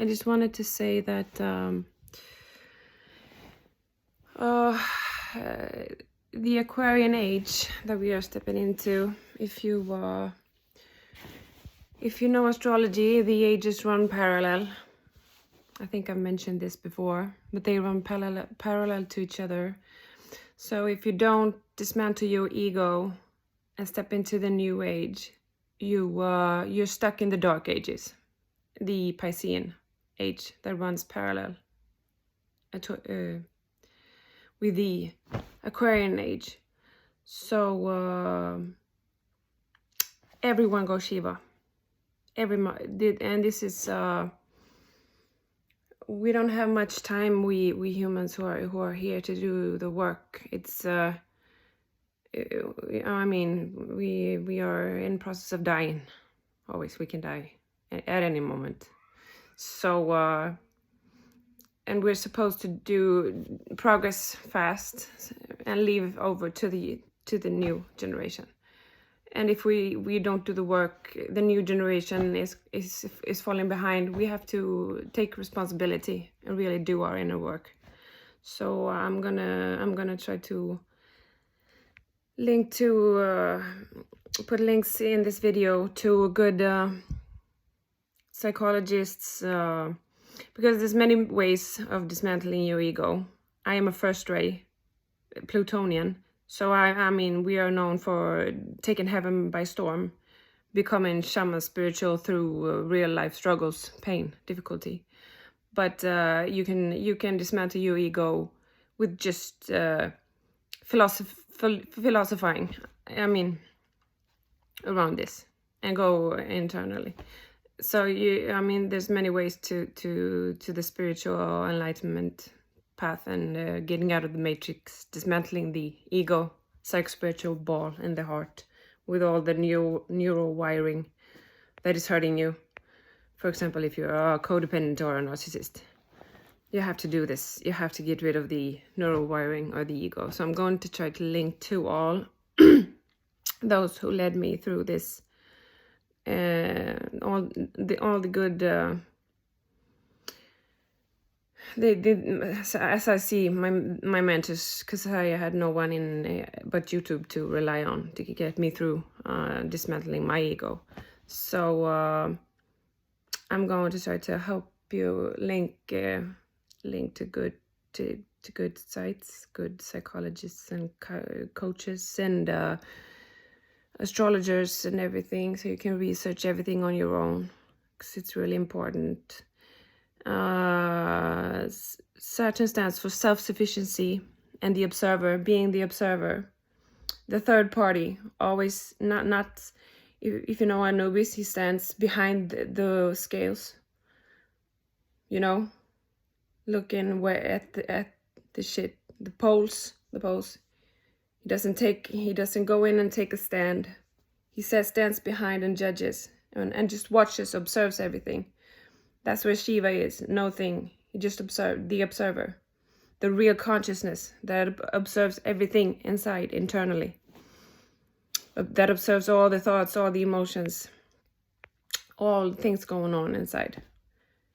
I just wanted to say that the Aquarian age that we are stepping into, if you know astrology, the ages run parallel. I think I've mentioned this before, but they run parallel to each other. So if you don't dismantle your ego and step into the new age, you're stuck in the dark ages, the Piscean age that runs parallel with the Aquarian age. So everyone goes Shiva. And this is we don't have much time. We humans who are here to do the work. It's I mean, we are in process of dying. Always, we can die at any moment. So and we're supposed to do progress fast and leave over to the new generation. And if we don't do the work, the new generation is falling behind. We have to take responsibility and really do our inner work. So I'm gonna try to link to put links in this video to good psychologists, because there's many ways of dismantling your ego. I am a first ray Plutonian. So I mean, we are known for taking heaven by storm, becoming shaman spiritual through real life struggles, pain, difficulty. But you can dismantle your ego with just philosophizing. I mean, around this and go internally. So I mean, there's many ways to the spiritual enlightenment path and getting out of the matrix, dismantling the ego, psycho-spiritual ball in the heart with all the neural wiring that is hurting you. For example, if you're a codependent or a narcissist, you have to do this. You have to get rid of the neural wiring or the ego. So I'm going to try to link to all those who led me through this, all the good. As I see my mentors, because I had no one in but YouTube to rely on to get me through dismantling my ego. So I'm going to try to help you link to good sites, good psychologists and coaches and astrologers and everything, so you can research everything on your own, because it's really important. Saturn stands for self-sufficiency and the observer, being the observer, the third party, always not if you know Anubis, he stands behind the scales, you know, looking at the shit, the poles. He doesn't go in and take a stand. He stands behind and judges and just watches, observes everything. That's where Shiva is, no thing. He just the observer, the real consciousness that observes everything inside, internally. That observes all the thoughts, all the emotions, all things going on inside.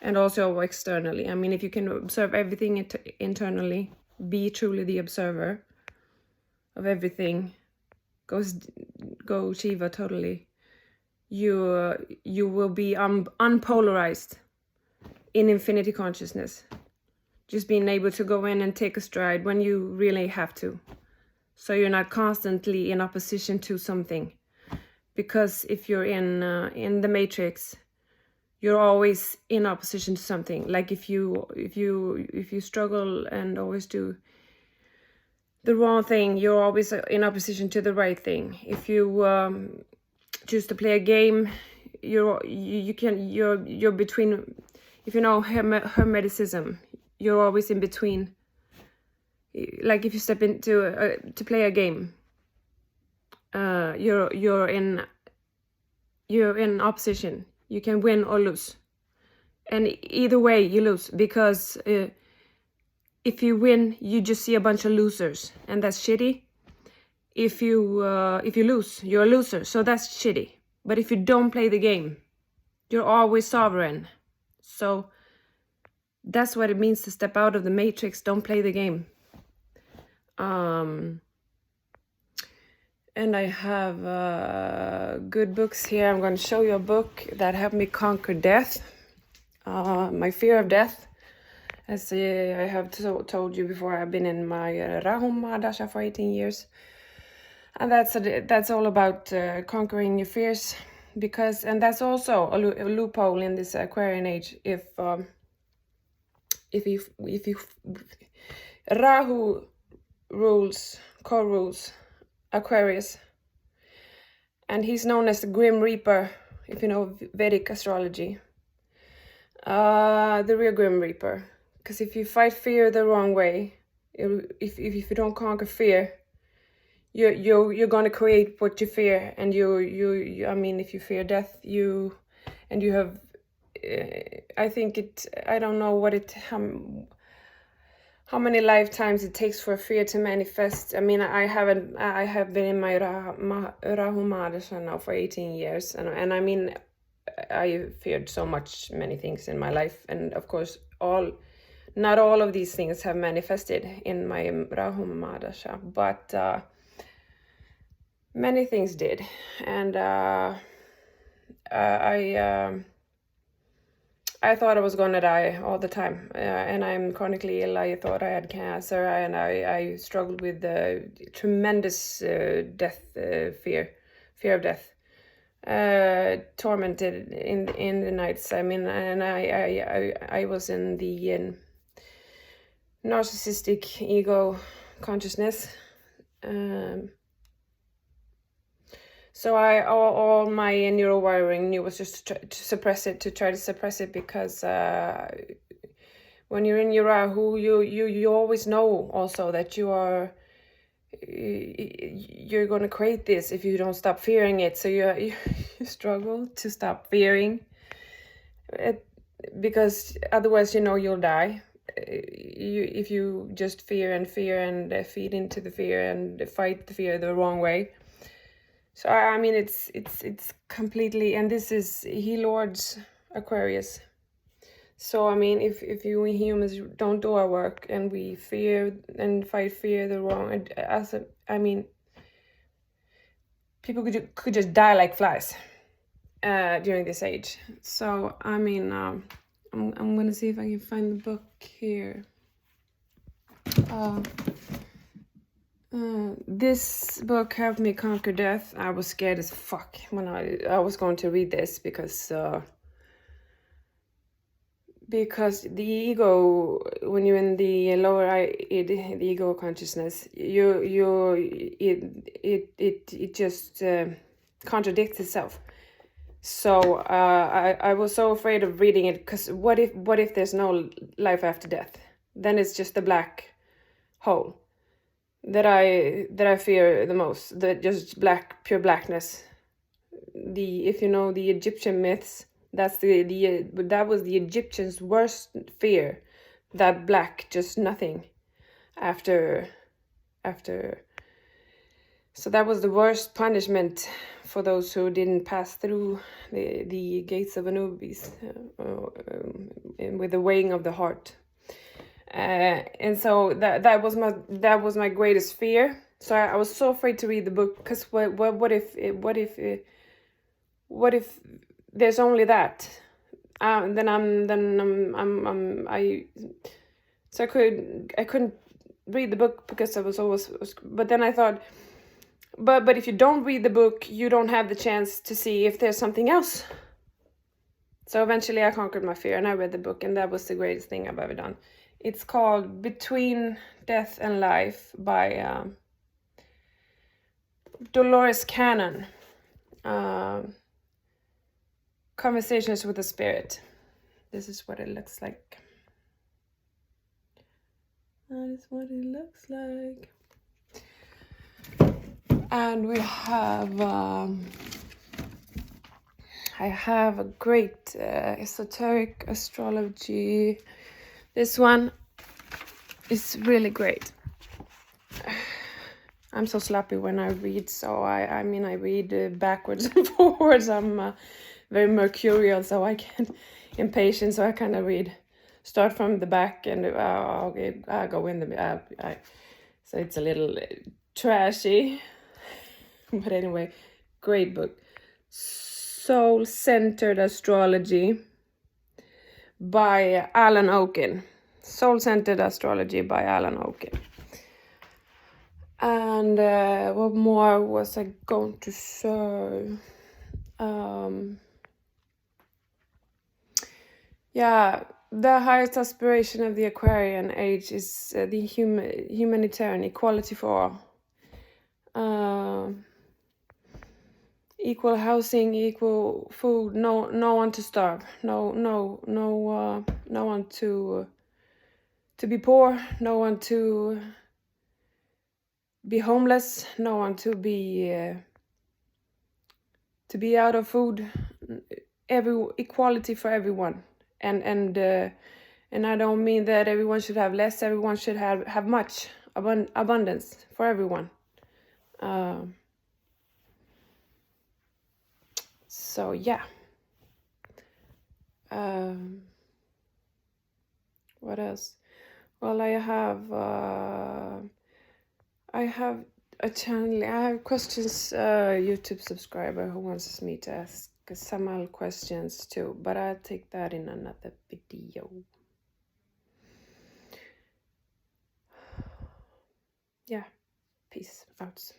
And also externally. I mean, if you can observe everything internally, be truly the observer of everything, go Shiva totally. You will be unpolarized in infinity consciousness, just being able to go in and take a stride when you really have to, so you're not constantly in opposition to something. Because if you're in the matrix, you're always in opposition to something. Like if you struggle and always do the wrong thing, you're always in opposition to the right thing. If you choose to play a game, you're between. If you know hermeticism, you're always in between. Like if you step into to play a game, you're in opposition. You can win or lose, and either way you lose, because if you win, you just see a bunch of losers, and that's shitty. If you lose, you're a loser, so that's shitty. But if you don't play the game, you're always sovereign. So that's what it means to step out of the matrix. Don't play the game. And I have good books here. I'm going to show you a book that helped me conquer death, my fear of death. As I have told you before, I've been in my Rahu mahadasha for 18 years. And that's all about conquering your fears, and that's also a loophole in this Aquarian age. If Rahu co-rules Aquarius, and he's known as the Grim Reaper, if you know Vedic astrology, the real Grim Reaper. Because if you fight fear the wrong way, if you don't conquer fear, you're gonna create what you fear, and you I mean, if you fear death, you have I don't know how many lifetimes it takes for fear to manifest. I mean, I have been in my Rahu mahadasha now for 18 years, and I mean, I feared many things in my life, and of course not all of these things have manifested in my Rahu mahadasha, but many things did. And I thought I was gonna die all the time, and I'm chronically ill. I thought I had cancer, and I struggled with tremendous death fear of death, tormented in the nights. I mean, and I was in the narcissistic ego consciousness. So all my neurowiring knew was just to try to suppress it, because when you're in your Rahu, you always know also that you're going to create this if you don't stop fearing it. So you struggle to stop fearing it, because otherwise you'll die. If you just fear and feed into the fear and fight the fear the wrong way. So I mean, it's completely, and this is, he lords Aquarius. So I mean, if you humans don't do our work, and we fear and fight fear the wrong, I mean, people could just die like flies during this age. So I mean, I'm gonna see if I can find the book here. This book helped me conquer death. I was scared as fuck when I was going to read this, because the ego, when you're in the lower the ego consciousness, it just contradicts itself. So I was so afraid of reading it, because what if there's no life after death? Then it's just the black hole that I fear the most. That just pure blackness. If you know the Egyptian myths, that was the Egyptians' worst fear, that black, just nothing after. So that was the worst punishment for those who didn't pass through the gates of Anubis with the weighing of the heart. And so that was my greatest fear. So I was so afraid to read the book, because what if there's only that? I couldn't read the book, because I was always. But then I thought, but if you don't read the book, you don't have the chance to see if there's something else. So eventually I conquered my fear, and I read the book, and that was the greatest thing I've ever done. It's called Between Death and Life by Dolores Cannon. Conversations with the Spirit. This is what it looks like. That is what it looks like. And we have I have a great esoteric astrology. This one is really great. I'm so sloppy when I read, so I mean I read backwards and forwards. I'm very mercurial, so I can impatient, so I kind of read start from the back and okay, I go in the so it's a little trashy, but anyway, great book. Soul-Centered Astrology by Alan Oken. Soul-Centered Astrology by Alan Oken. And what more was I going to say? Yeah, the highest aspiration of the Aquarian age is the humanitarian equality for all. Equal housing, equal food, no one to starve, no one to be poor, no one to be homeless, no one to be out of food. Equality for everyone, and I don't mean that everyone should have less. Everyone should have much abundance for everyone. So yeah. What else? Well, I have a channel. I have questions. YouTube subscriber who wants me to ask some questions too, but I'll take that in another video. Yeah, peace out.